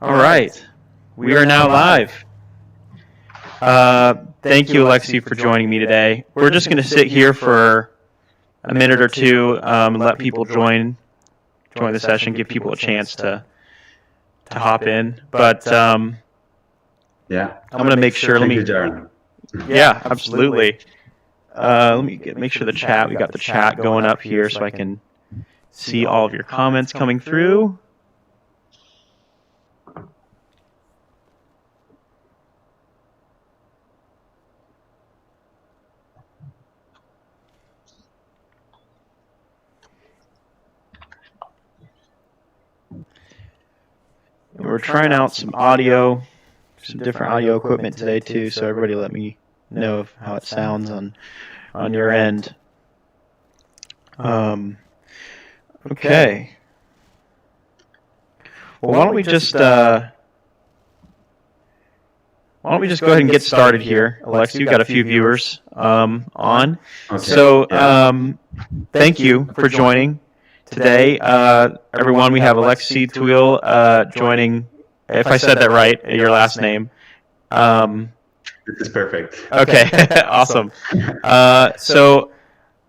All right, we are now live. Thank you, Alexi, for joining me today. We're just going to sit here for a minute or two and let people join the session, give people a chance to hop in. But Yeah, I'm going to make sure. thank you, Jaron. Yeah, absolutely. Let me make sure we got the chat going up here so I can see all of your comments coming through. And we're trying out some different audio equipment today too. So everybody, let me know how it sounds on your end. Okay. Well, why don't we just go ahead and get started here, Alexi? We've got a few viewers on. Okay. So thank you for joining today, everyone. We have Alexis Tuil joining. If I said that right, your last name. This is perfect. Okay, awesome. So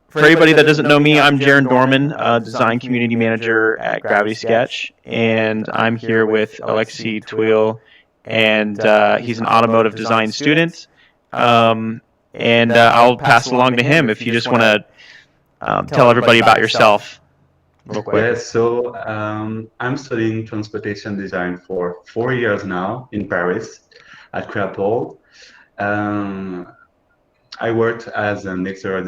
for anybody that doesn't know me, I'm Jaron Dorman, Design Community Manager at Gravity Sketch, and I'm here with Alexis Tuil, and he's an automotive design student. And I'll pass it along to him if you just want to tell everybody about yourself real quick. Yeah, so I'm studying transportation design for 4 years now in Paris at Crapple. I worked as an exterior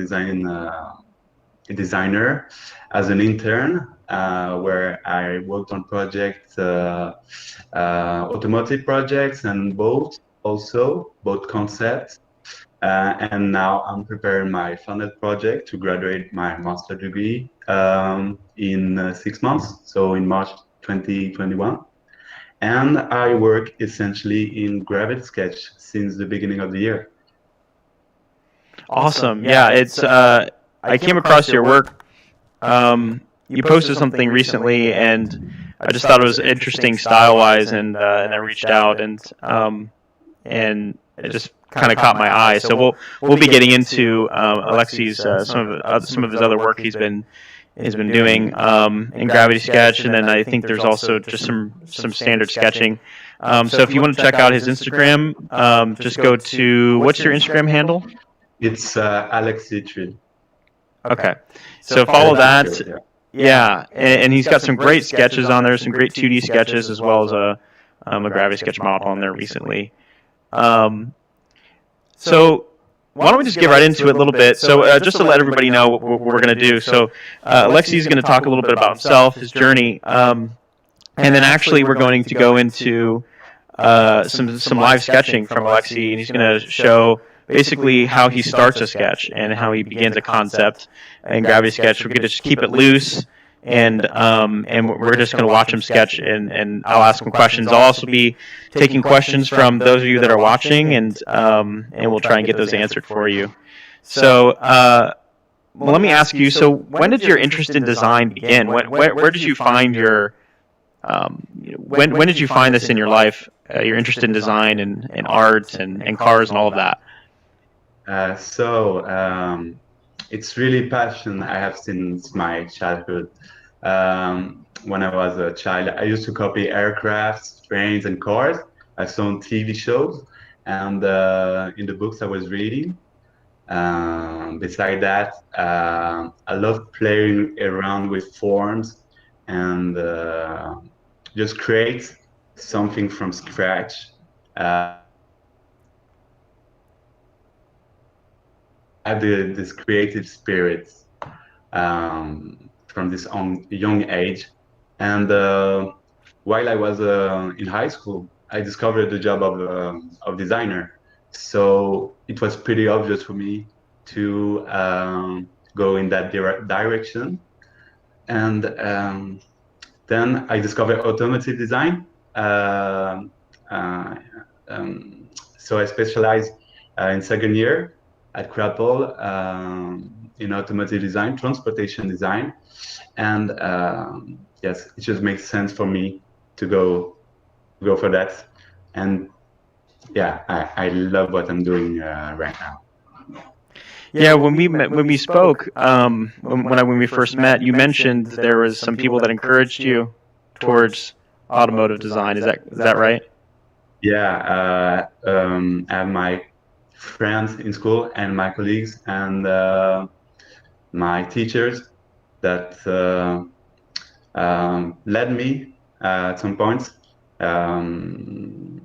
designer as an intern, where I worked on projects, automotive projects, and both concepts. And now I'm preparing my final project to graduate my master degree in 6 months, so in March 2021. And I work essentially in Gravity Sketch since the beginning of the year. Awesome. Yeah, it's I came across your work. You posted something recently, and I just thought it was interesting style-wise, and I reached out, and it just kind of caught my eye. So we'll be getting into Alexis some of his other work he's been doing in Gravity Sketch, and then I think there's also just some standard sketching. So if you want to check out his Instagram, just go to, what's your Instagram handle? It's Alexis Tuil. Okay, so follow that. Yeah, and he's got some great sketches on there, some great 2D sketches, as well as a Gravity Sketch model on there recently. So why don't we just get right into it a little bit? So just to let everybody know what we're going to do. So Alexi is going to talk a little bit about himself, his journey, and then actually we're going to go into some live sketching from Alexi, and he's going to show basically how he starts a sketch and how he begins a concept in Gravity Sketch. We're going to just keep it loose, and we're just going to watch him sketch, and I'll ask him questions. I'll also be taking questions from those of you that are watching, and we'll try and get those answered for you. So, well, let me ask you. So, when did your interest in design begin? Where did you find your when did you find this in your life? Your interest in design and art and cars and all of that. It's really passion I have since my childhood. When I was a child, I used to copy aircrafts, trains, and cars I saw on TV shows and in the books I was reading. Beside that, I love playing around with forms and just create something from scratch. I have this creative spirit from this young age, and while I was in high school, I discovered the job of designer. So it was pretty obvious for me to go in that direction, and then I discovered automotive design. So I specialized in second year at Crapple in automotive design, transportation design, and yes, it just makes sense for me to go go for that. And yeah, I love what I'm doing right now. Yeah, when we spoke, when we first met, you mentioned there was some people that encouraged you towards automotive design. Is that right? Yeah, I have my friends in school and my colleagues and my teachers that led me at some points. Um,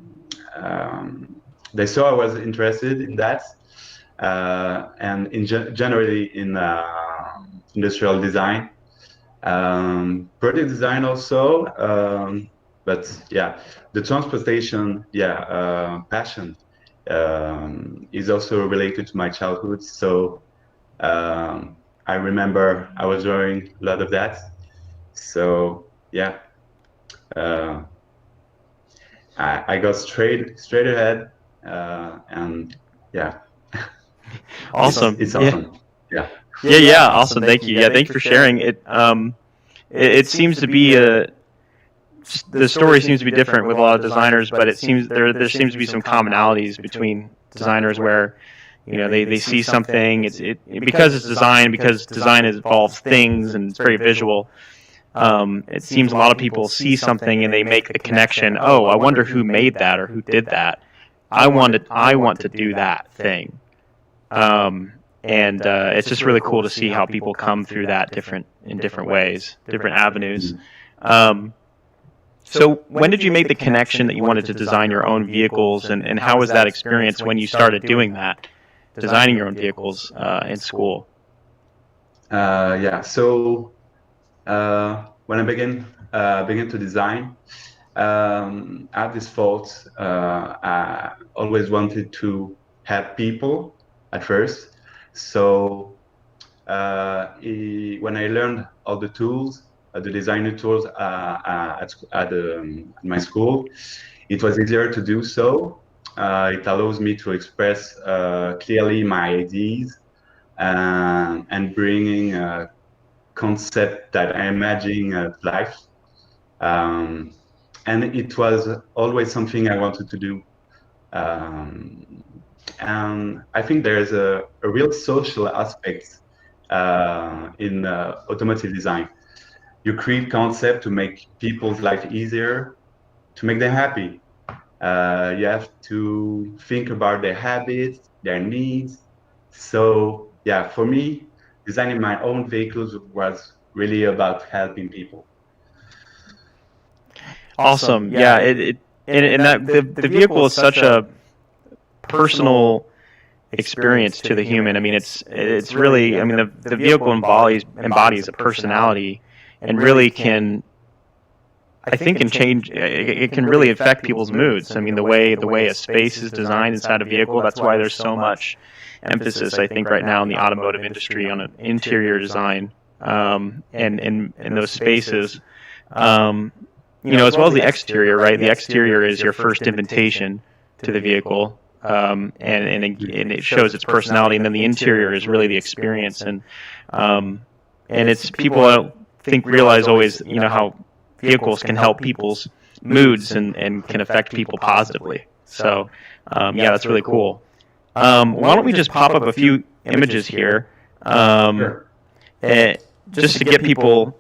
um, they saw I was interested in that, and generally in industrial design, product design also. But yeah, the transportation, passion is also related to my childhood. So um, I remember I was drawing a lot of that. So yeah, uh, I got straight ahead, and yeah, Awesome. it's Yeah. awesome. Yeah. Yeah. Awesome. Thank you. Yeah. Thank you for sharing it. It seems to be the story seems to be different with a lot of designers, but it seems there seems to be some commonalities between designers where they see something. It because it's design, because design involves things and it's very visual. It seems a lot of people see something and they make the connection. Oh, I wonder who made that or who did that. I want to do that thing. And it's just really cool to see how people come through that in different ways, different avenues. So when did you make the connection that you wanted to design your own vehicles, and how was that experience when you started doing that, designing your own vehicles in school? Yeah. So when I began to design, I had this thought. I always wanted to help people at first. So when I learned all the tools, the designer tools at my school, it was easier to do so. It allows me to express clearly my ideas and bringing a concept that I imagine life. Um, and it was always something I wanted to do. Um, and I think there's a real social aspect in automotive design. You create concept to make people's life easier, to make them happy. You have to think about their habits, their needs. So yeah, for me, designing my own vehicles was really about helping people. Awesome. Yeah. And that the vehicle is such a personal experience to the human. I mean, it's really. I mean, the vehicle embodies a personality, and really can. I think can change. It can really affect people's moods. I mean, the way a space is designed inside a vehicle. That's why there's so much emphasis, I think, right now in the automotive industry on an interior design, and in those spaces. Um, as well as the exterior, right? The exterior is your first invitation to the vehicle, and it shows its personality. And then the interior is really the experience, and it's people I don't think realize always, how vehicles can help people's moods and can affect people positively. So, yeah, that's really cool. Why don't we just pop up a few images here, Sure. just to get people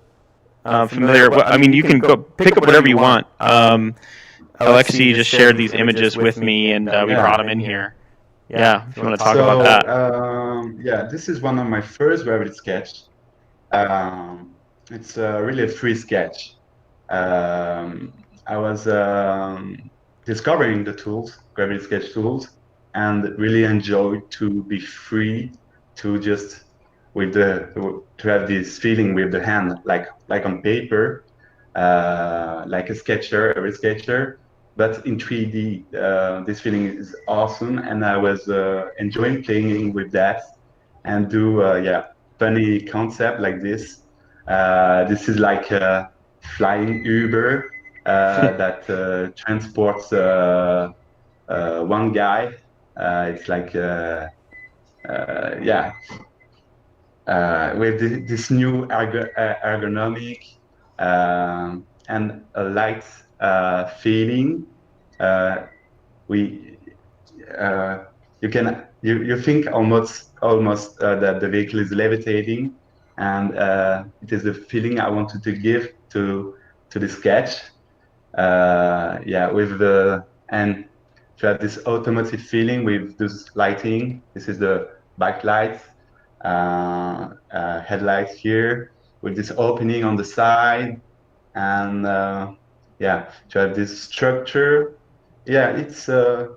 familiar. I mean, you can go pick up whatever you want. Alexi just shared these images with me, and we brought them in here. Yeah, if you want to talk about that. Yeah, this is one of my first Revit sketch. It's really a free sketch. I was discovering the tools, Revit sketch tools, and really enjoyed to be free to just to have this feeling with the hand, like on paper, like a sketcher, every sketcher, but in 3D. This feeling is awesome, and I was enjoying playing with that and do funny concept like this. This is like a flying Uber that transports one guy. It's like yeah, with this new ergonomic and a light feeling. uh, we you think almost that the vehicle is levitating, and it is the feeling I wanted to give to the sketch. Yeah, with the and to have this automotive feeling with this lighting. This is the backlights, headlights here with this opening on the side, and yeah, to have this structure. Yeah, it's um,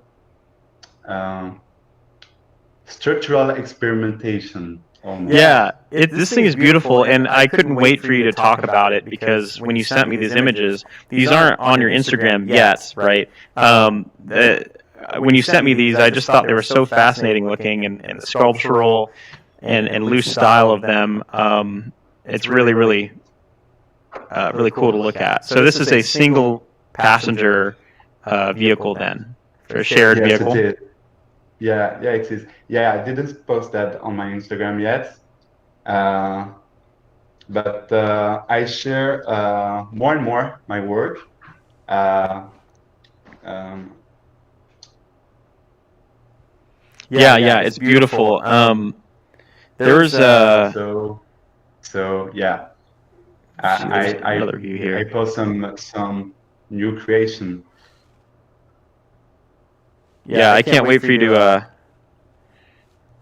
structural experimentation almost. Yeah, this thing is beautiful, and I couldn't wait for you to talk about it because when you sent me these images, these aren't on your Instagram yet, right? When you sent me these, I just thought they were so fascinating looking, and the sculptural and loose style of them. It's really cool to look at. So this is a single passenger vehicle then, for a shared Yes, vehicle. it is. Yeah, yeah, it is. Yeah, I didn't post that on my Instagram yet, uh, but I share more and more my work. Uh, um, Yeah, it's beautiful. There's so yeah, there's I another view I here. post some new creation. Yeah, I can't wait for you to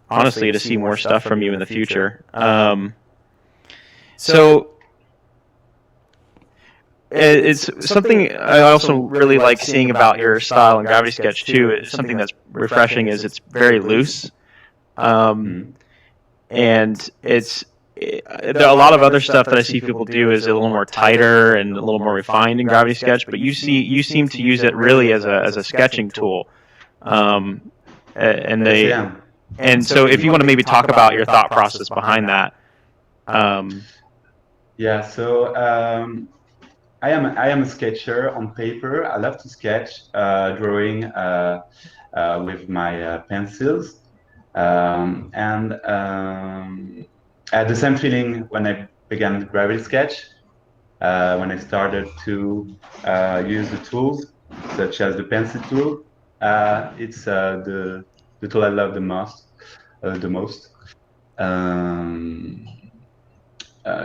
honestly to see more stuff from you in the future. So it's something I also really like seeing about your style and Gravity Sketch too. Is something that's refreshing is it's very loose, Mm. and there are a lot of other stuff that I see people do is a little more tighter and a little more refined in Gravity Sketch. But you seem to use it really as a sketching tool, and Yes, I they am. and so if you want to maybe talk about your thought process behind that. Yeah, so I am a sketcher on paper. I love to sketch, drawing with my pencils, and I had the same feeling when I began Gravity Sketch. When I started to use the tools, such as the pencil tool, it's the tool I love the most. The most. Um,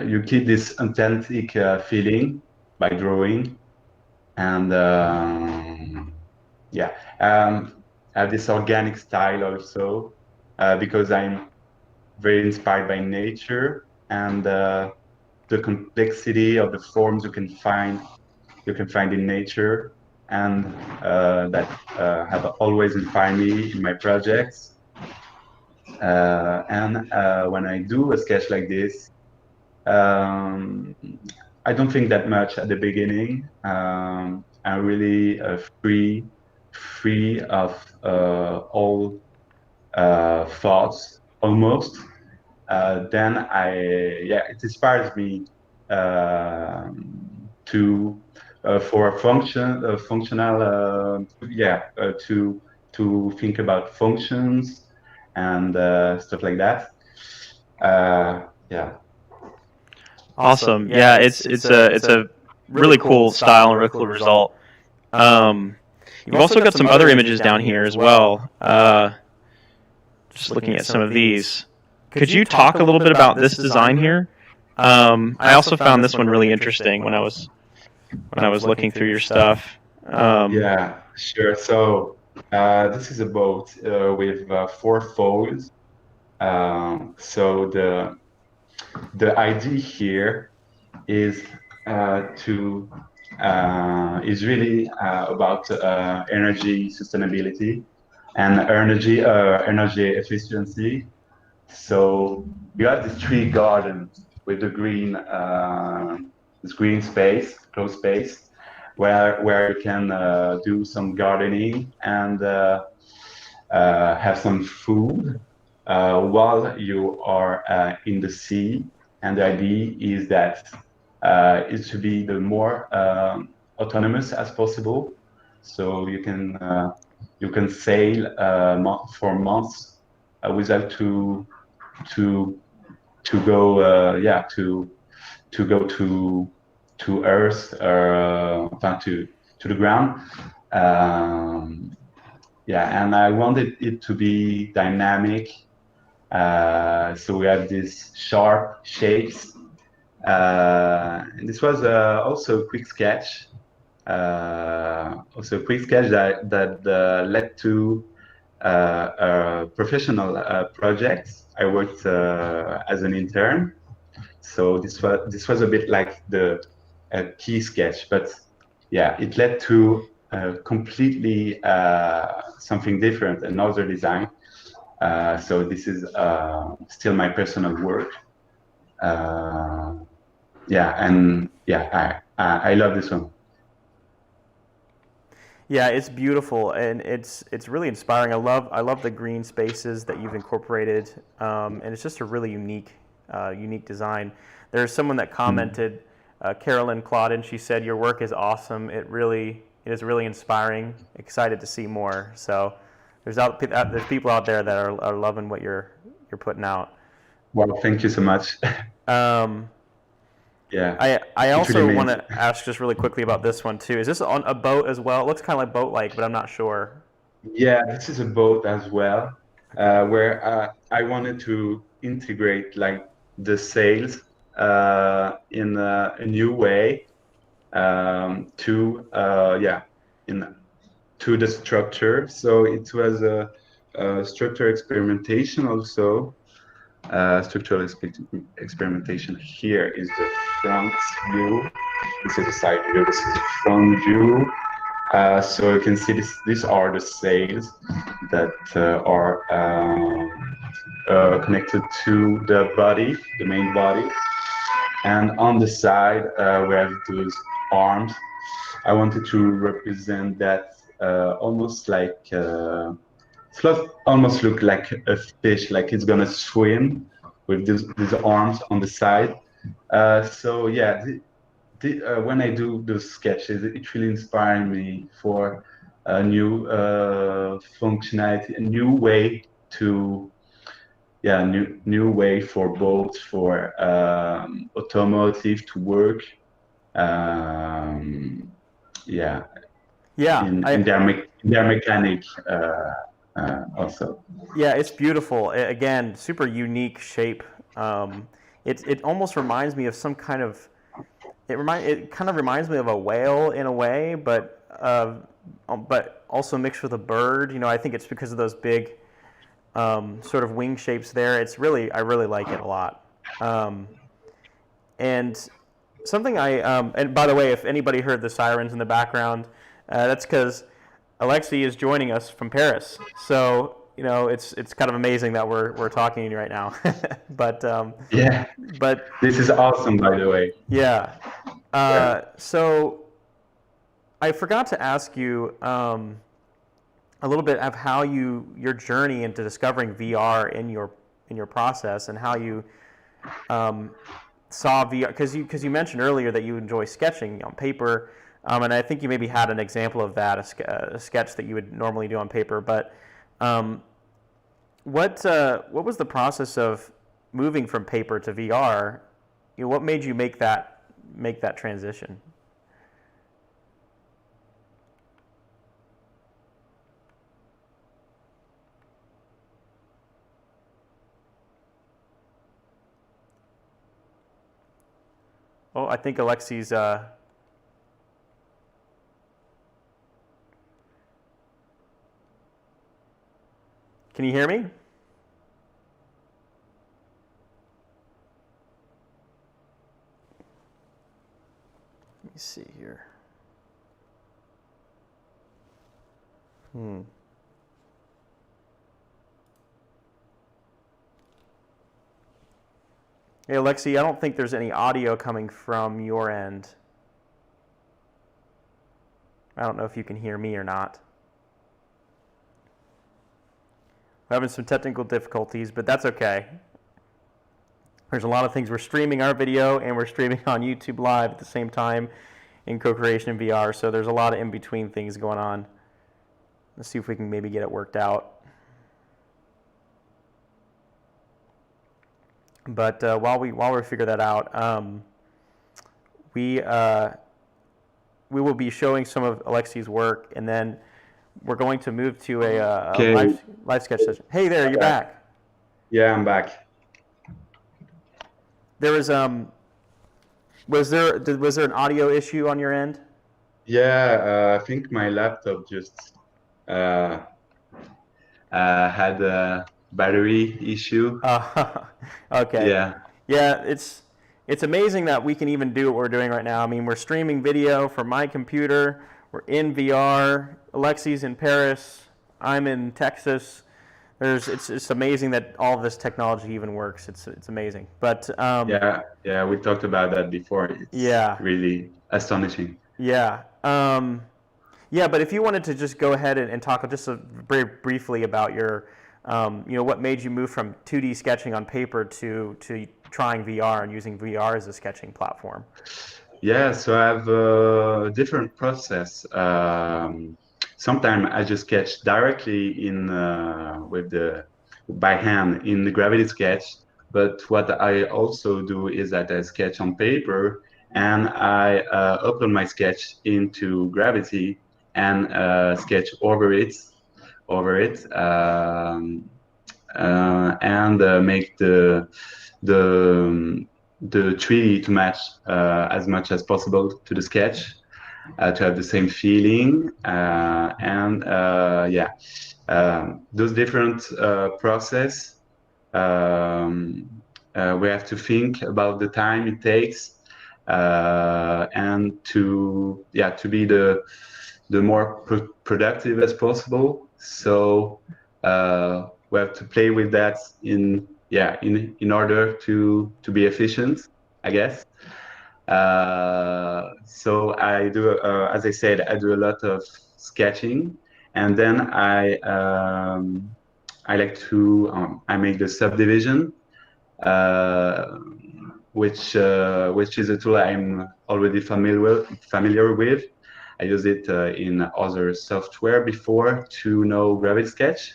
you keep this authentic feeling by drawing, and yeah, I have this organic style also because I'm very inspired by nature and the complexity of the forms you can find in nature, and that have always inspired me in my projects. And when I do a sketch like this, um, I don't think that much at the beginning. I'm really free of all thoughts almost. Then yeah, it inspires me to for a functional, yeah, to think about functions and stuff like that. Yeah. Awesome. Yeah, it's a really cool style and really cool result. You've also got some other images down here as well. Just looking at some of these. Could you talk a little bit about this design here? I also found this one really interesting when I was looking through your stuff. Yeah, sure. So this is a boat with four folds. So the idea here is to is really about energy sustainability and energy efficiency. So you have this tree garden with the green this green space, closed space, where you can do some gardening and have some food while you are in the sea. And the idea is that it should be the more autonomous as possible. So you can sail for months without to to go yeah to go to Earth to the ground. Yeah, and I wanted it to be dynamic. So we have these sharp shapes. And this was also a quick sketch. Also a quick sketch that led to a professional project. I worked as an intern. So this was a bit like the key sketch, but yeah, it led to completely something different, another design. So this is still my personal work. Uh, yeah, and yeah, I love this one. Yeah, it's beautiful and it's really inspiring. I love the green spaces that you've incorporated, and it's just a really unique design. There's someone that Mm. commented, Carolyn Clauden. She said your work is awesome. It is really inspiring. Excited to see more. So there's people out there that are loving what you're putting out. Well, thank you so much. Um, Yeah, I it really also want means. to ask just really quickly about this one too. Is this on a boat as well? It looks kind of like boat-like, but I'm not sure. Yeah, this is a boat as well, Okay. where I wanted to integrate like the sails in a new way to yeah, in to the structure. So it was a structure experimentation also. Structural experimentation. Here is the front view. This is the side view. This is the front view. So you can see these are the sails that are connected to the body, the main body. And on the side, we have those arms. I wanted to represent that almost like almost look like a fish, like it's gonna swim with these arms on the side. So yeah, when I do those sketches, it really inspires me for a new functionality, a new way to, yeah, new way for boats, for automotive to work. Um, yeah, Yeah, in their mechanic also. yeah, it's beautiful. Again, super unique shape. Um, it almost reminds me of some kind of it kind of reminds me of a whale in a way, but also mixed with a bird. I think it's because of those big sort of wing shapes there. I really like it a lot. Um, and something and by the way, if anybody heard the sirens in the background, that's because Alexi is joining us from Paris. So it's kind of amazing that we're talking right now. but Yeah, but this is awesome, by the way. yeah. Yeah. So I forgot to ask you a little bit of how your journey into discovering VR in your process and how you um, saw VR because you mentioned earlier that you enjoy sketching on paper, and I think you maybe had an example of that a sketch that you would normally do on paper. But um, what was the process of moving from paper to VR? What made you make that transition? Oh, I think Alexi's. Can you hear me? Let me see here. Hmm. Hey, Alexi, I don't think there's any audio coming from your end. I don't know if you can hear me or not. We're having some technical difficulties, but that's okay. There's a lot of things. We're streaming our video and we're streaming on YouTube Live at the same time in co-creation in VR, so there's a lot of in-between things going on. Let's see if we can maybe get it worked out. But while we figure that out, we we will be showing some of Alexi's work, and then we're going to move to a Okay. live sketch session. Hey there, you're back. Yeah, I'm back. There was there an audio issue on your end? Yeah, I think my laptop just uh, had a battery issue. Okay. Yeah. Yeah, it's amazing that we can even do what we're doing right now. I mean, we're streaming video from my computer. We're in VR. Alexi's in Paris. I'm in Texas. It's amazing that all of this technology even works. It's amazing. But Yeah, we talked about that before. It's yeah, really astonishing. yeah. Yeah, but if you wanted to just go ahead and talk just very briefly about your, what made you move from 2D sketching on paper to trying VR and using VR as a sketching platform. Yeah, so I have a different process. Sometimes I just sketch directly in by hand in the Gravity Sketch. But what I also do is that I sketch on paper and I upload my sketch into Gravity and sketch and make the the 3D to match as much as possible to the sketch, to have the same feeling, those different process. We have to think about the time it takes, and to be the more productive as possible. So we have to play with that in order to be efficient, I guess. So I do, as I said, I do a lot of sketching, and then I like to I make the subdivision, uh, which is a tool I'm already familiar with. I use it in other software before to know Gravity Sketch,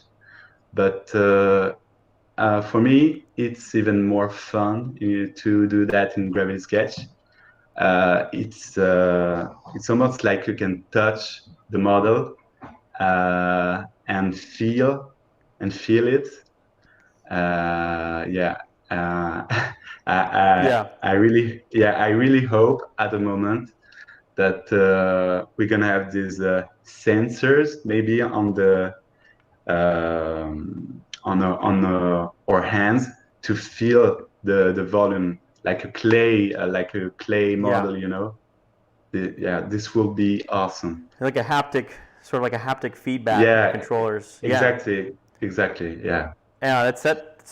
but for me, it's even more fun to do that in Gravity Sketch. It's almost like you can touch the model and feel it. Yeah. Yeah. I really hope at the moment that we're gonna have these sensors maybe on the our hands to feel the volume like a clay model, you know. This will be awesome. Like a haptic, sort of like a haptic feedback with the Yeah, controllers. Yeah. exactly. Yeah. Yeah, it's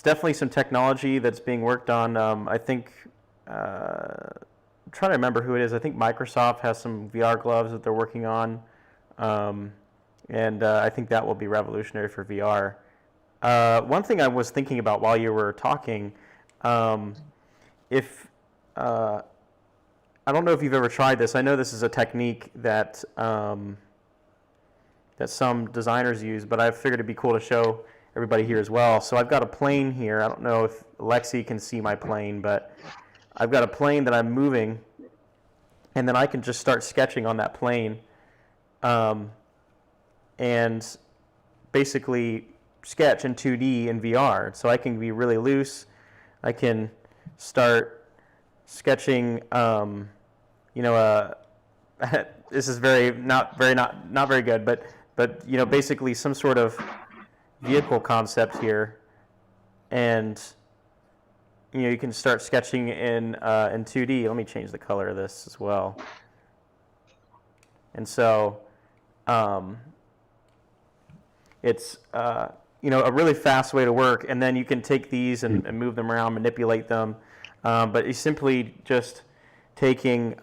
definitely some technology that's being worked on. I think I'm trying to remember who it is. I think Microsoft has some VR gloves that they're working on, and I think that will be revolutionary for VR. One thing I was thinking about while you were talking, if I don't know if you've ever tried this. I know this is a technique that that some designers use, but I figured it'd be cool to show everybody here as well. So I've got a plane here. I don't know if Alexi can see my plane, but I've got a plane that I'm moving, and then I can just start sketching on that plane, and basically sketch in 2D in VR. So I can be really loose. I can start sketching. This is not very good, but basically some sort of vehicle concept here, and you can start sketching in 2D. Let me change the color of this as well. And so it's a really fast way to work, and then you can take these and move them around, manipulate them, but it's simply just taking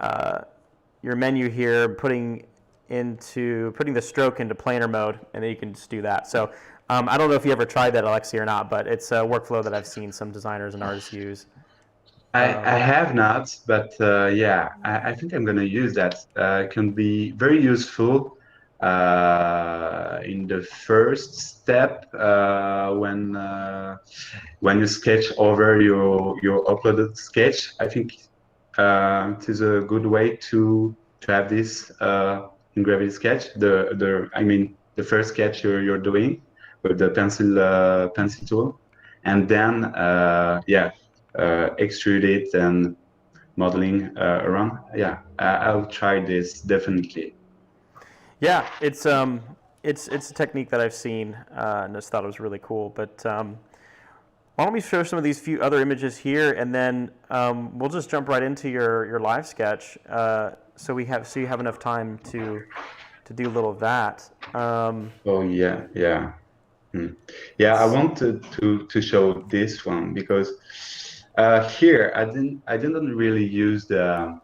your menu here, putting the stroke into planar mode, and then you can just do that. So I don't know if you ever tried that, Alexi, or not, but it's a workflow that I've seen some designers and artists use. I have not, but I think I'm going to use that. It can be very useful in the first step when you sketch over your uploaded sketch. I think it is a good way to have this in Gravity Sketch. The first sketch you're doing with the pencil tool, and then extrude it and modeling around. Yeah, I'll try this definitely. Yeah, it's a technique that I've seen and just thought it was really cool. But why don't we show some of these few other images here, and then we'll just jump right into your live sketch, so you have enough time to do a little of that. Oh yeah, yeah. Yeah, I wanted to show this one because here I didn't really use the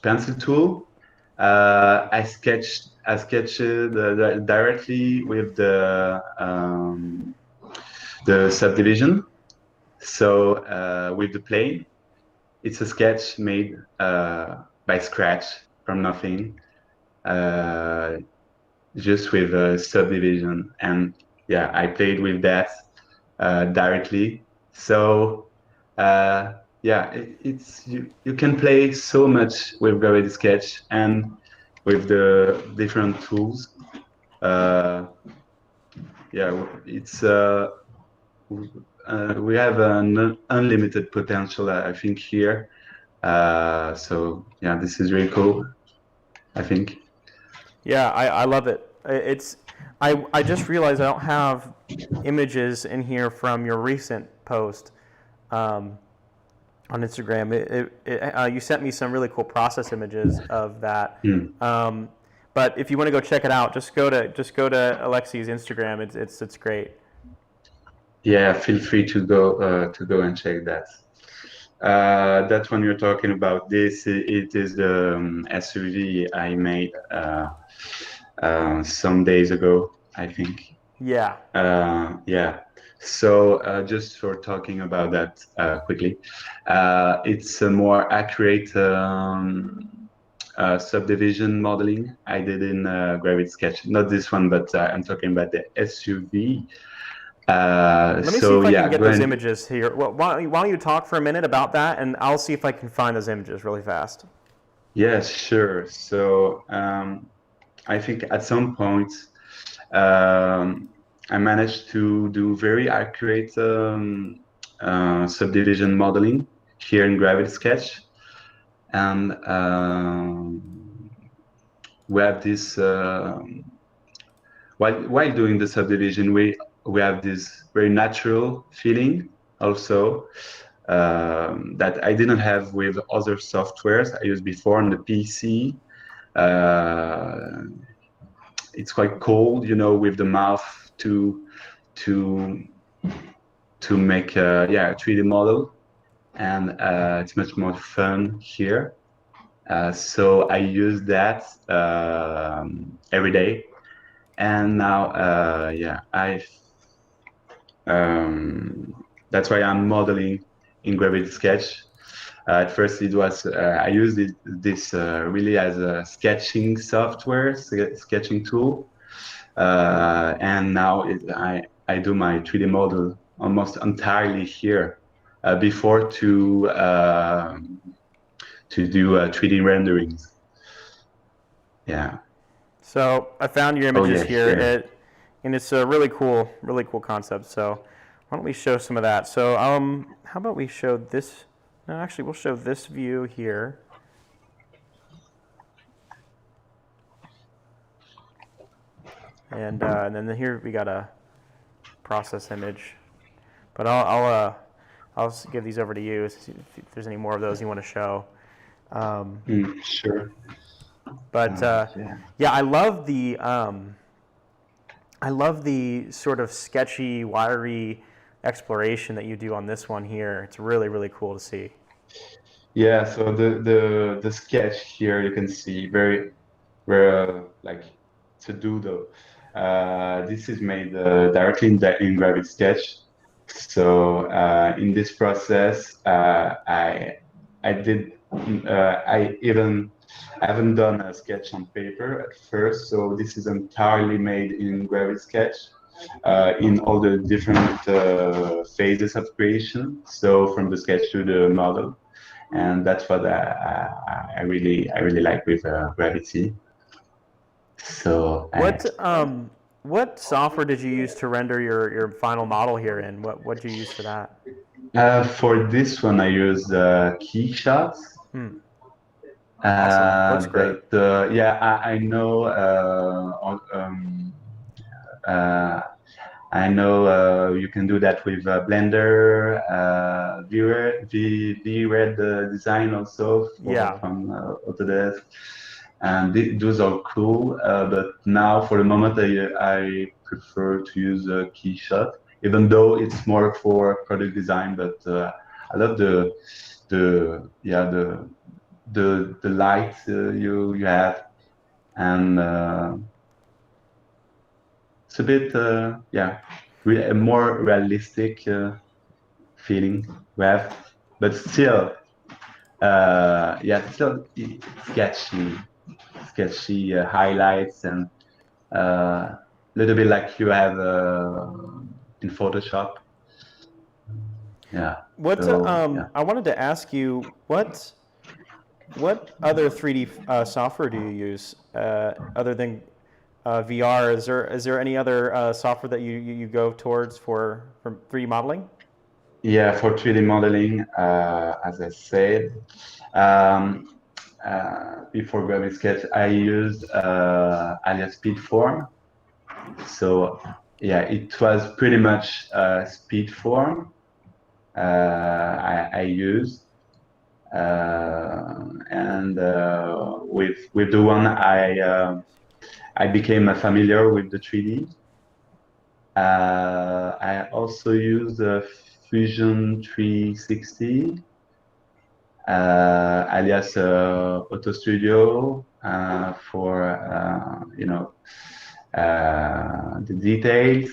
pencil tool. I sketched directly with the subdivision. So with the plane, it's a sketch made by scratch from nothing. Just with a subdivision, and yeah, I played with that directly. So it's you can play so much with Gravity Sketch and with the different tools. It's we have an unlimited potential, I think, here. So yeah, this is really cool, I think. Yeah, I love it. I just realized I don't have images in here from your recent post on Instagram. You sent me some really cool process images of that. But if you want to go check it out, just go to Alexi's Instagram. It's great. Yeah, feel free to go and check that. That one you're talking about. It is the SUV I made some days ago, I think. Yeah. Yeah. So just for talking about that quickly, it's a more accurate subdivision modeling I did in Gravity Sketch. Not this one, but I'm talking about the SUV. Let me see if I can get those images here. Well, why don't you talk for a minute about that, and I'll see if I can find those images really fast. Yes, sure. So I think at some point I managed to do very accurate subdivision modeling here in Gravity Sketch, and we have this while doing the subdivision, we have this very natural feeling also that I didn't have with other softwares I used before on the PC. It's quite cold, with the mouth to make a 3D model, and it's much more fun here. So I use that every day, and now that's why I'm modeling in Gravity Sketch. At first, it was I used this really as a sketching software, sketching tool, and now I do my 3D model almost entirely here. Before to do 3D renderings. Yeah. So I found your images here, and it's a really cool concept. So why don't we show some of that? So how about we show this? No, actually, we'll show this view here. And then here we got a process image. But I'll give these over to you if there's any more of those you want to show. Sure. But yeah, I love the sort of sketchy, wiry exploration that you do on this one here. It's really, really cool to see. Yeah, so the sketch here you can see very like it's a doodle. This is made directly in Gravity Sketch. So in this process, I haven't done a sketch on paper at first. So this is entirely made in Gravity Sketch in all the different phases of creation. So from the sketch to the model. and that's what I really like with Gravity. So What software did you use to render your final model here in? What did you use for that? for this one, I used key shots. Awesome. Looks great. But yeah, I know uh, I know you can do that with Blender, V-Red design also Yeah. from Autodesk, and those are cool. But now, for the moment, I prefer to use Keyshot, even though it's more for product design. But I love the light you have, and it's a bit a more realistic feeling we have, but still still sketchy highlights and a little bit like you have in Photoshop. Yeah. What I wanted to ask you, what other 3D software do you use other than VR? Is there any other software that you go towards for 3D modeling? Yeah, for 3D modeling, as I said, um, before Gravity Sketch, I used alias Speedform. So yeah, it was pretty much Speedform I used, and with the one I became familiar with the 3D. I also use Fusion 360, alias Auto Studio for the details.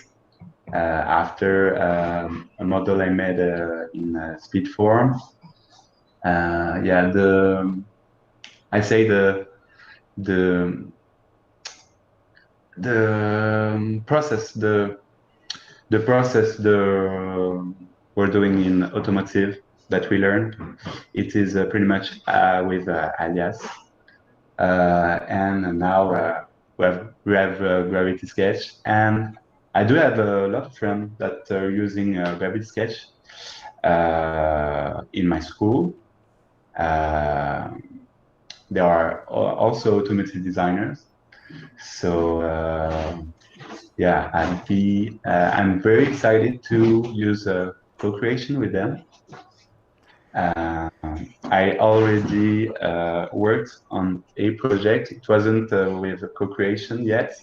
After a model I made in Speedform. Yeah, I say the process we're doing in Automotive that we learned, it is pretty much with alias, and now we have Gravity Sketch, and I do have a lot of friends that are using Gravity Sketch in my school. They are also automotive designers. So yeah, I'm very excited to use co-creation with them. I already worked on a project. It wasn't with co-creation yet.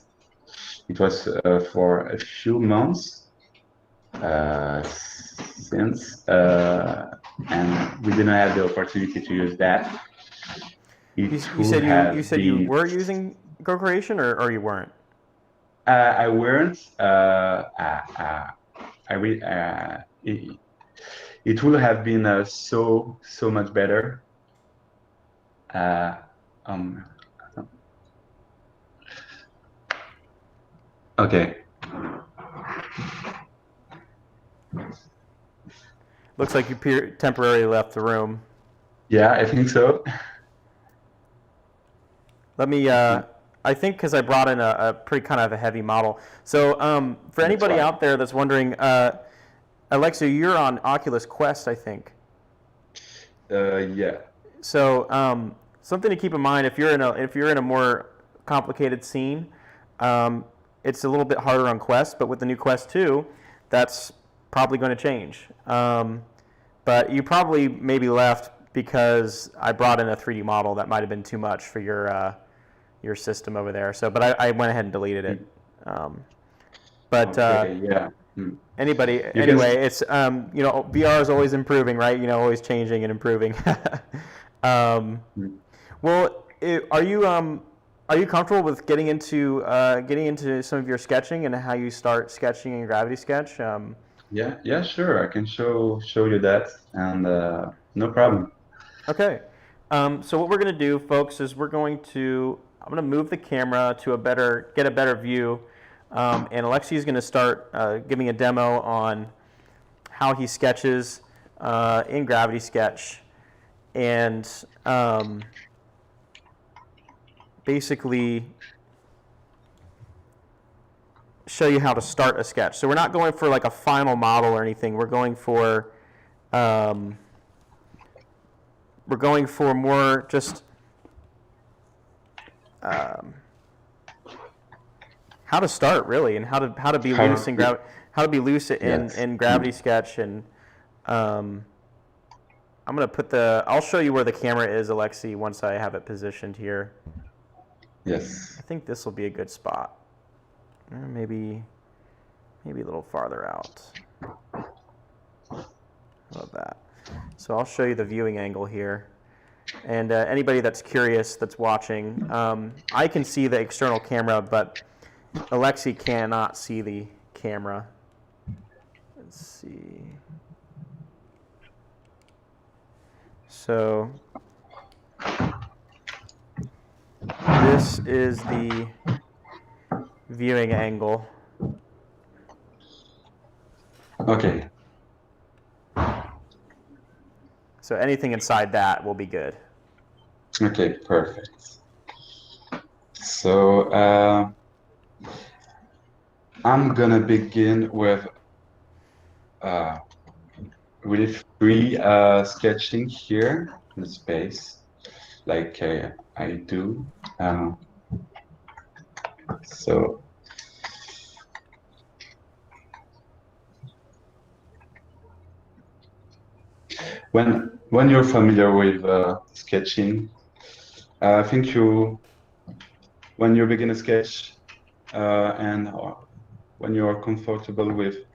It was for a few months since, and we didn't have the opportunity to use that. You said you were using co-creation, or you weren't? I weren't. It would have been so much better. Okay. Looks like you temporarily left the room. Yeah, I think so. Let me. I think because I brought in a pretty kind of a heavy model. So for anybody out there that's wondering, Alexi, you're on Oculus Quest, I think. Yeah. So something to keep in mind if you're in a more complicated scene, it's a little bit harder on Quest. But with the new Quest 2, that's probably going to change. But you probably maybe left because I brought in a 3D model that might have been too much for your system over there. So, but I went ahead and deleted it. Yeah. Anyway, it's VR is always improving, right? Always changing and improving. Well, are you comfortable with getting into some of your sketching and how you start sketching in Gravity Sketch? Yeah, sure. I can show you that, and no problem. Okay. So what we're going to do, folks, is I'm going to move the camera to get a better view, and Alexi is going to start giving a demo on how he sketches in Gravity Sketch. and basically show you how to start a sketch. So we're not going for like a final model or anything. We're going for more just how to start really, and how to be loose in in Gravity Sketch. And I'm gonna I'll show you where the camera is, Alexi, once I have it positioned here. Yes. I think this will be a good spot. Maybe a little farther out. How about that? So I'll show you the viewing angle here. And anybody that's curious that's watching, I can see the external camera, but Alexi cannot see the camera. Let's see. So this is the viewing angle. Okay. So anything inside that will be good. Okay, perfect. So I'm gonna begin with really free sketching here in the space, like I do. So when you're familiar with sketching, I think when you begin a sketch and when you are comfortable with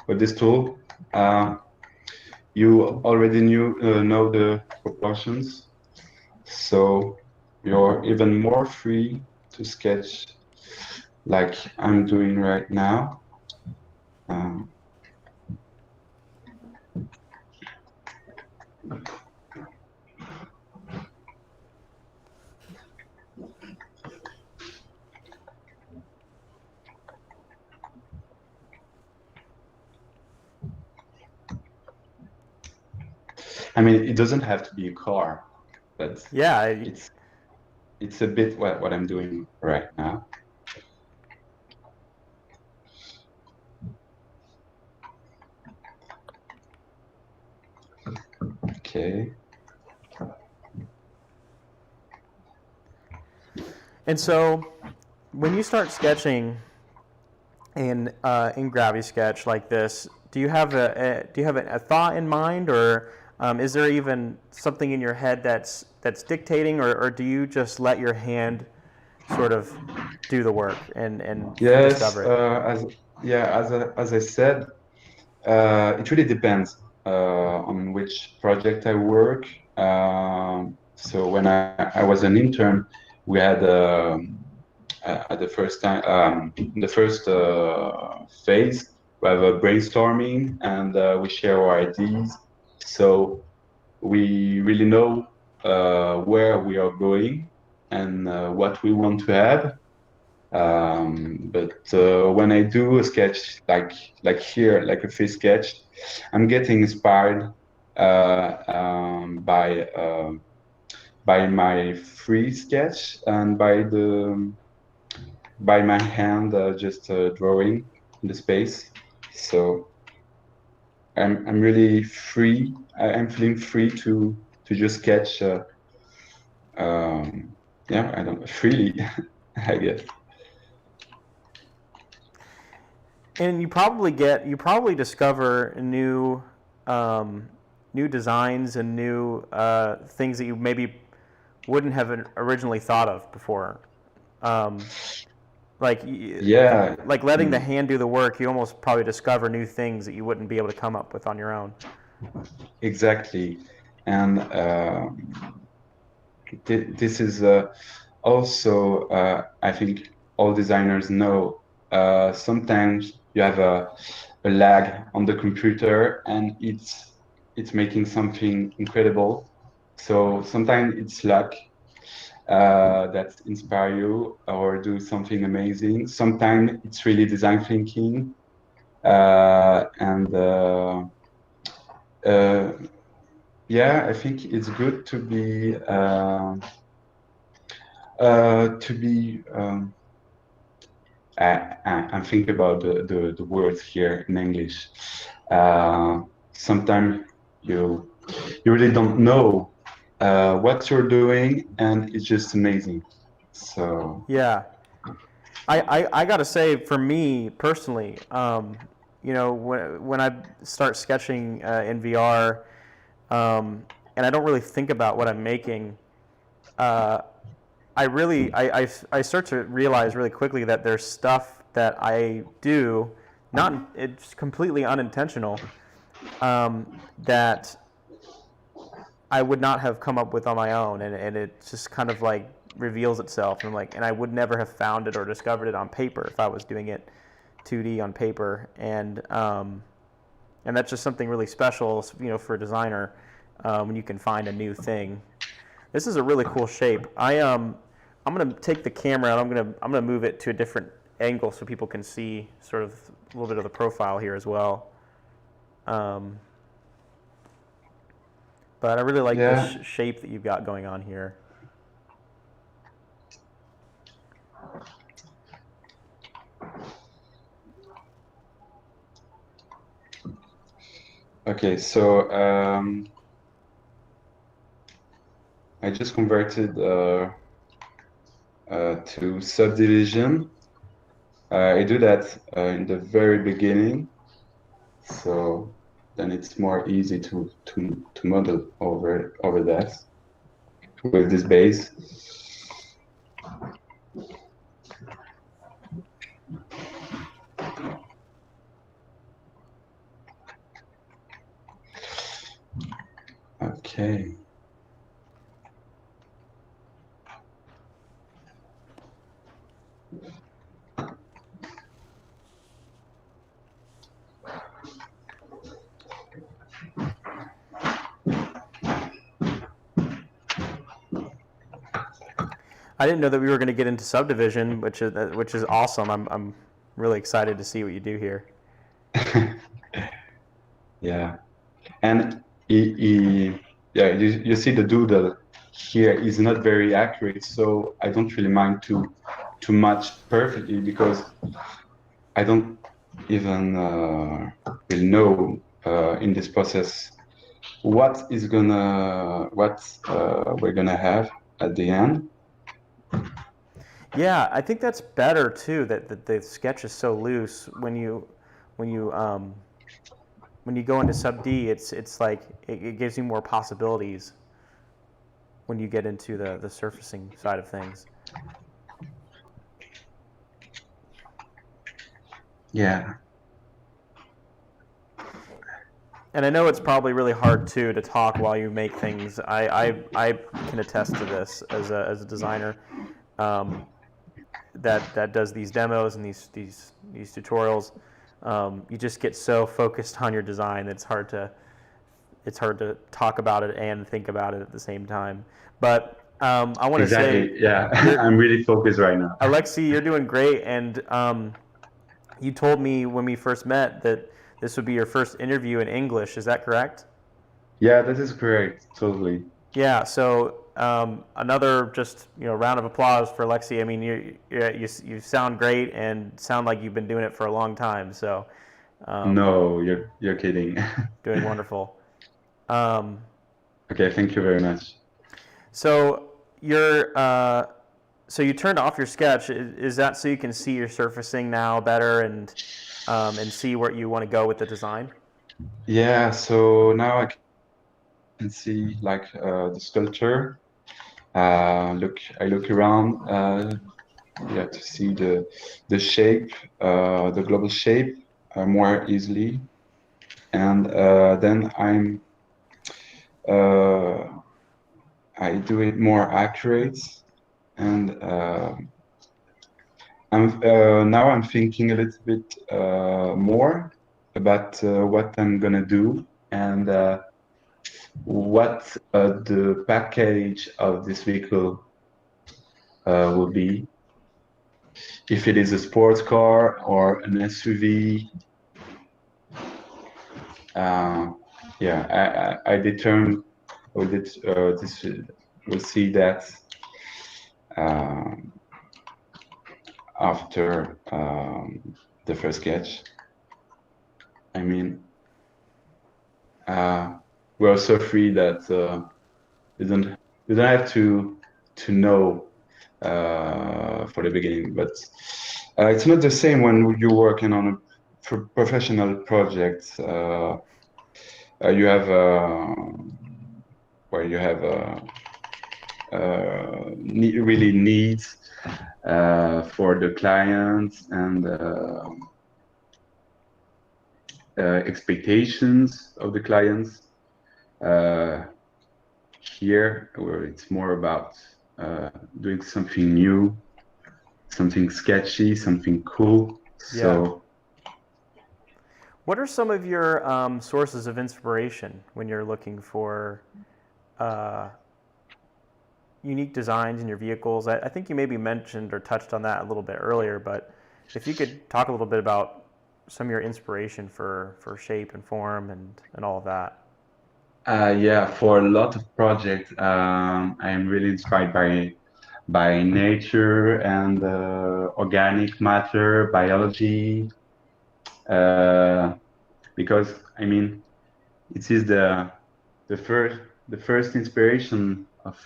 this tool, you already know the proportions, so you're even more free to sketch like I'm doing right now. I mean, it doesn't have to be a car, but yeah, it's a bit what I'm doing right now. Okay. And so when you start sketching in Gravity Sketch like this, do you have a thought in mind, or is there even something in your head that's dictating, or do you just let your hand sort of do the work and Yes, discover it? as I said, it really depends on which project I work. So when I was an intern, we had at the first time, the first phase, we have a brainstorming and we share our ideas. So we really know where we are going and what we want to have. But when I do a sketch like here, like a free sketch, I'm getting inspired by my free sketch and by my hand just drawing in the space. So I'm really free. I'm feeling free to just sketch. I don't freely, I guess. And you probably discover new designs and new things that you maybe wouldn't have originally thought of before. Like letting the hand do the work, you almost probably discover new things that you wouldn't be able to come up with on your own. Exactly, and this is also I think all designers know. Sometimes you have a lag on the computer, and it's making something incredible. So sometimes it's luck that inspire you or do something amazing. Sometimes it's really design thinking and Yeah, I think it's good to be I'm thinking about the words here in English. Sometimes you you really don't know what you're doing, and it's just amazing. So Yeah. I gotta say, for me personally, when I start sketching in VR, and I don't really think about what I'm making, uh, I start to realize really quickly that there's stuff that I do, not it's completely unintentional, that I would not have come up with on my own, and it just kind of like reveals itself, and like, and I would never have found it or discovered it on paper if I was doing it 2D on paper, and that's just something really special, for a designer, when you can find a new thing. This is a really cool shape. I'm gonna take the camera and I'm gonna move it to a different angle so people can see sort of a little bit of the profile here as well. Um, but I really like this yeah, shape that you've got going on here. okay. So I just converted to subdivision. I do that in the very beginning, so then it's more easy to model over that with this base. Okay. I didn't know that we were going to get into subdivision, which is awesome. I'm really excited to see what you do here. Yeah, and yeah, you see the doodle here is not very accurate, so I don't really mind too much perfectly because I don't even really know in this process what we're gonna have at the end. Yeah, I think that's better too. That the sketch is so loose when you when you go into sub D, it's like it gives you more possibilities when you get into the surfacing side of things. Yeah, And I know it's probably really hard too to talk while you make things. I can attest to this as a designer, um, that does these demos and these tutorials. You just get so focused on your design that it's hard to talk about it and think about it at the same time. But I want to say, exactly. Yeah, you're I'm really focused right now. Alexi, you're doing great, and you told me when we first met that this would be your first interview in English. Is that correct? Yeah, that is correct. Totally. Yeah. So another just round of applause for Alexi. I mean, you sound great and sound like you've been doing it for a long time. So No, you're kidding. doing wonderful. Um, Okay, thank you very much. so you're so you turned off your sketch. Is that so you can see your surfacing now better and see where you want to go with the design? Yeah, so now I can see like the sculpture. I look around, yeah, to see the shape, the global shape more easily, and then uh, I do it more accurate, and now I'm thinking a little bit more about what I'm gonna do and what the package of this vehicle will be. If it is a sports car or an SUV, uh, yeah, I determined we'll see that after the first sketch. I mean, we're so free that you don't have to know for the beginning, but it's not the same when you're working on a professional project. You have where you have really needs for the client and expectations of the clients. Here, where it's more about doing something new, something sketchy, something cool. So, what are some of your sources of inspiration when you're looking for unique designs in your vehicles? I think you maybe mentioned or touched on that a little bit earlier, but if you could talk a little bit about some of your inspiration for shape and form and all of that. Yeah, for a lot of projects, I am really inspired by nature and organic matter, biology, because I mean, it is the first inspiration of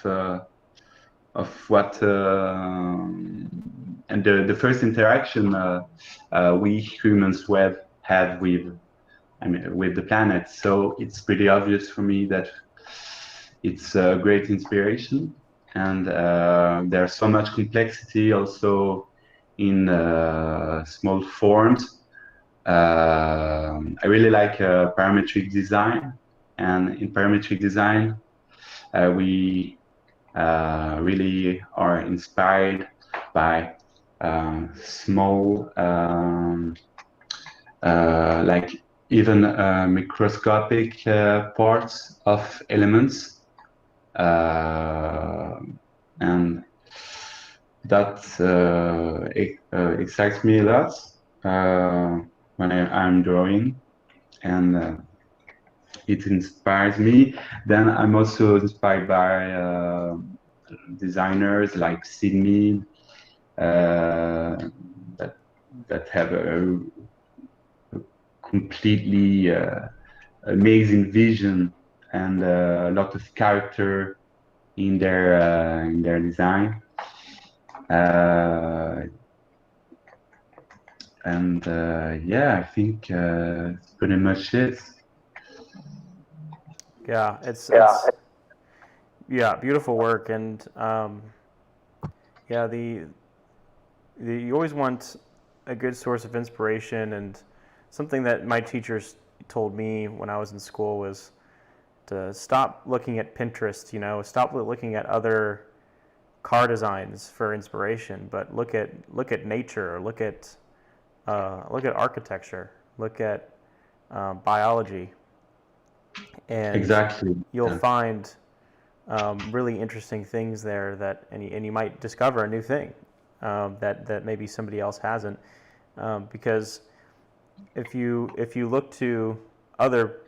what and the first interaction we humans have with the planet. So it's pretty obvious for me that it's a great inspiration, and there's so much complexity also in small forms. I really like parametric design, and in parametric design, we really are inspired by small, like even microscopic parts of elements, and that excites me a lot when I'm drawing, and it inspires me. Then I'm also inspired by designers like Sydney that have a completely amazing vision and a lot of character in their design. And yeah, I think it's pretty much it. Yeah, it's beautiful work, and yeah, you always want a good source of inspiration, and something that my teachers told me when I was in school was to stop looking at Pinterest, stop looking at other car designs for inspiration, but look at nature, or look at architecture, look at biology, and Exactly. you'll find really interesting things there and you might discover a new thing that maybe somebody else hasn't, because if you look to other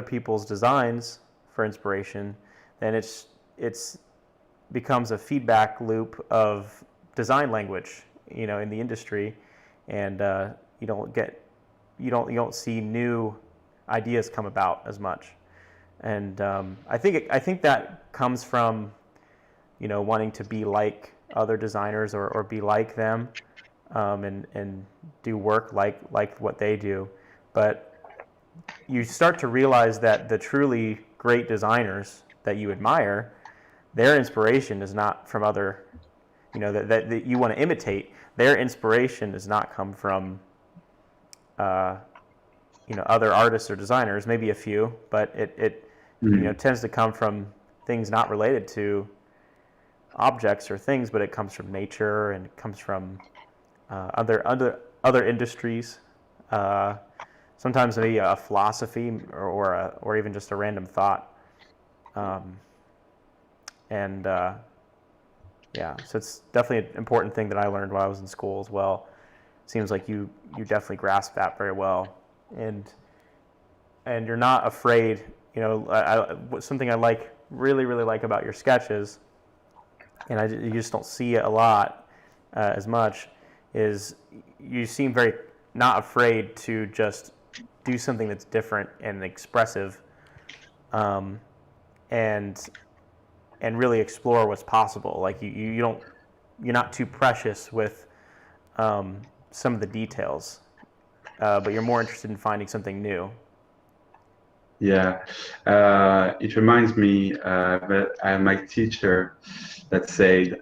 people's designs for inspiration, then it's becomes a feedback loop of design language, in the industry, and you don't see new ideas come about as much. And I think that comes from wanting to be like other designers, or be like them, and do work like what they do. But you start to realize that the truly great designers that you admire, their inspiration is not from other, that you want to imitate. Their inspiration does not come from other artists or designers, maybe a few, but it tends to come from things not related to objects or things, but it comes from nature, and it comes from other industries. Sometimes maybe a philosophy, or even just a random thought. Yeah, so it's definitely an important thing that I learned while I was in school as well. Seems like you definitely grasp that very well, and you're not afraid, something I really like about your sketches, and you just don't see it a lot as much, is you seem very not afraid to just do something that's different and expressive, and really explore what's possible. Like you're not too precious with some of the details, but you're more interested in finding something new. Yeah, it reminds me that I have my teacher that said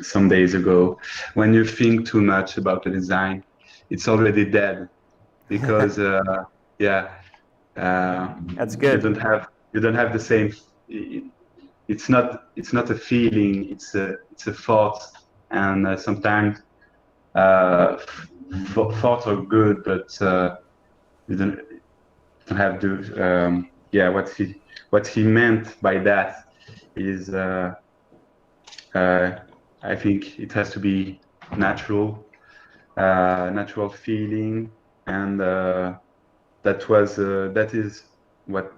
some days ago, when you think too much about the design, it's already dead because yeah, That's good. you don't have the same. It's not a feeling. It's a thought, and sometimes thoughts are good, but you don't have to. Yeah, what he meant by that is, I think it has to be natural, natural feeling, and that is what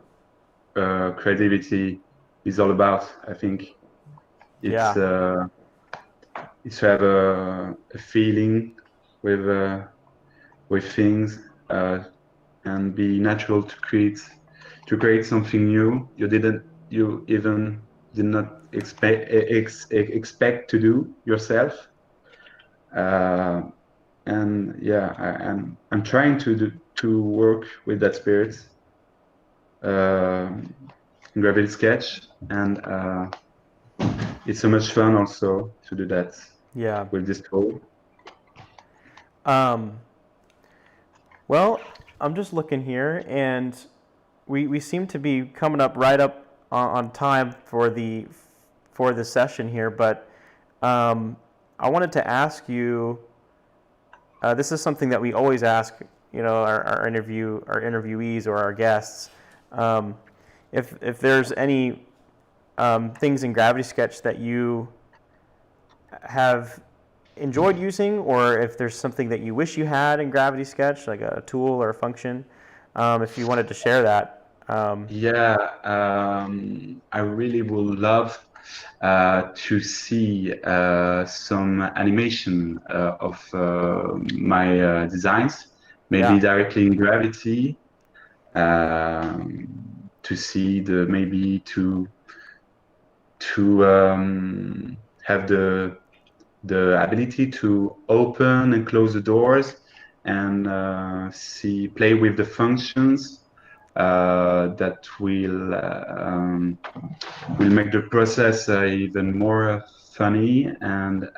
creativity is all about. I think it's Yeah. it's to have a feeling with things, and be natural to create something new you even did not expect to do yourself. Uh, and yeah, I'm trying to work with that spirit, uh, in Gravity Sketch, and it's so much fun also to do that Yeah. with this tool. Um, well, I'm just looking here, and we seem to be coming up right up on time for the session here. But I wanted to ask you. This is something that we always ask, our interviewees or our guests. Um, if there's any things in Gravity Sketch that you have enjoyed using, or if there's something that you wish you had in Gravity Sketch, like a tool or a function, if you wanted to share that. Yeah, I really would love to see some animation of my designs, maybe Yeah. directly in Gravity, to see maybe to have the ability to open and close the doors, and play with the functions that will make the process even more funny and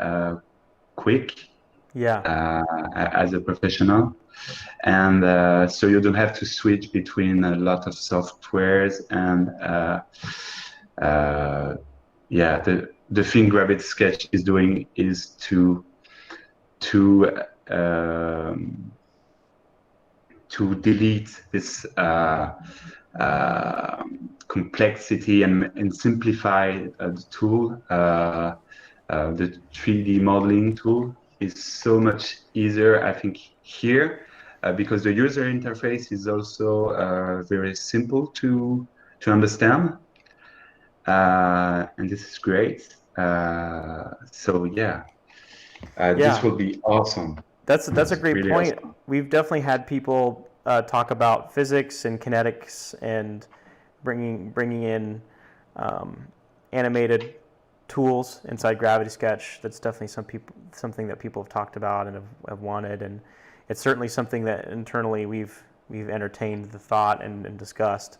quick, Yeah. as a professional. And so you don't have to switch between a lot of softwares, and yeah, the thing Gravity Sketch is doing is to um, to delete this complexity, and simplify the tool. The 3D modeling tool is so much easier, I think, here, because the user interface is also very simple to understand, and this is great. So yeah, this Yeah. will be awesome. That's a great Really point. awesome. We've definitely had people talk about physics and kinetics and bringing in um, animated tools inside Gravity Sketch. That's definitely something that people have talked about and have wanted, and it's certainly something that internally we've entertained the thought and discussed.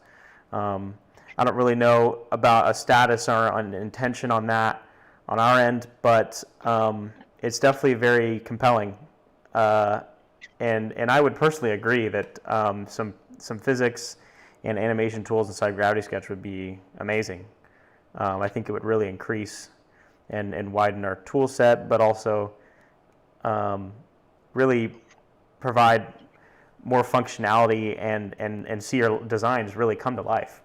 I don't really know about a status or an intention on that on our end, but it's definitely very compelling. Uh, and I would personally agree that some physics and animation tools inside Gravity Sketch would be amazing. I think it would really increase and widen our tool set, but also really provide more functionality and see our designs really come to life.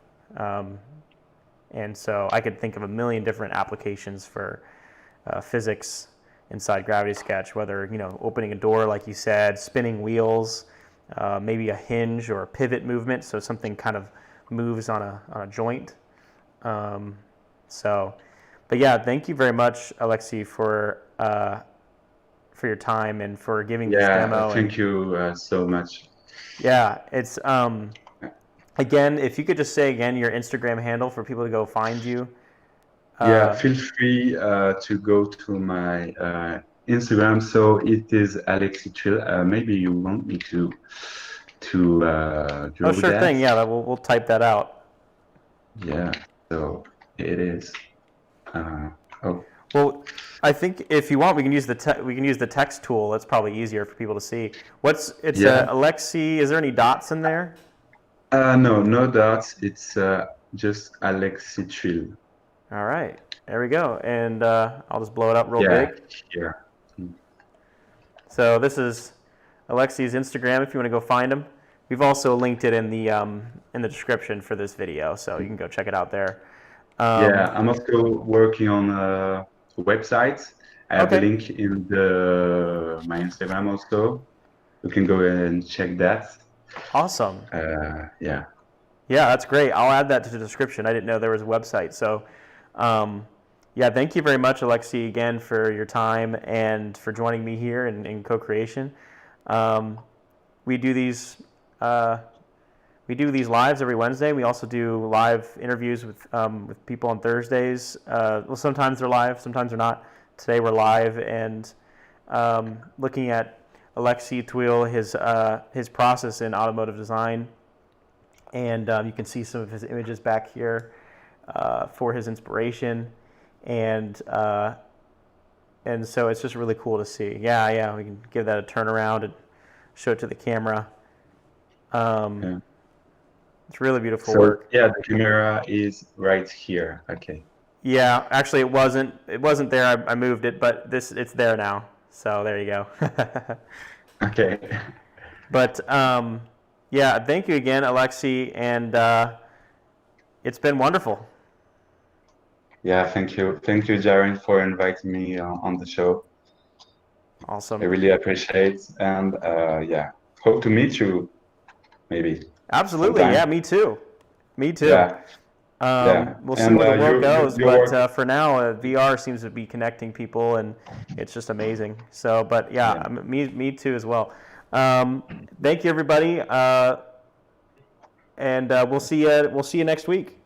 And so I could think of a million different applications for physics inside Gravity Sketch, whether opening a door, like you said, spinning wheels, maybe a hinge or a pivot movement, so something kind of moves on a joint. But yeah, thank you very much, Alexi, for your time and for giving this demo. Thank you so much. Yeah, it's again, if you could just say again your Instagram handle for people to go find you. Feel free to go to my Instagram. So it is Alexis Tuil. Maybe you want me to draw sure that. thing. Yeah, we'll type that out. Yeah. So it is. Well, I think if you want, we can use the text tool. That's probably easier for people to see. Alexi. Is there any dots in there? No dots. It's just Alexis Tuil. All right, there we go. And I'll just blow it up real big. Yeah. So this is Alexi's Instagram. If you want to go find him, we've also linked it in the description for this video, so you can go check it out there. I'm also working on a website. I have a link in my Instagram also. You can go ahead and check that. Awesome. Yeah, that's great. I'll add that to the description. I didn't know there was a website. So, thank you very much, Alexi, again for your time and for joining me here in co-creation. We do these lives every Wednesday. We also do live interviews with people on Thursdays. Well, sometimes they're live, sometimes they're not. Today we're live and looking at Alexis Tuil, his process in automotive design, and you can see some of his images back here for his inspiration, and so it's just really cool to see. We can give that a turn around and show it to the camera. It's really beautiful work. Yeah, the camera is right here. Okay. Yeah, actually it wasn't there. I moved it, but it's there now. So there you go. Okay. But thank you again, Alexi, and it's been wonderful. Yeah, thank you, Jaren, for inviting me on the show. Awesome. I really appreciate, and hope to meet you, maybe. Absolutely. Sometime. Yeah, me too. We'll see where the world goes, but for now, VR seems to be connecting people, and it's just amazing. So, but me too as well. Thank you, everybody, and we'll see you next week.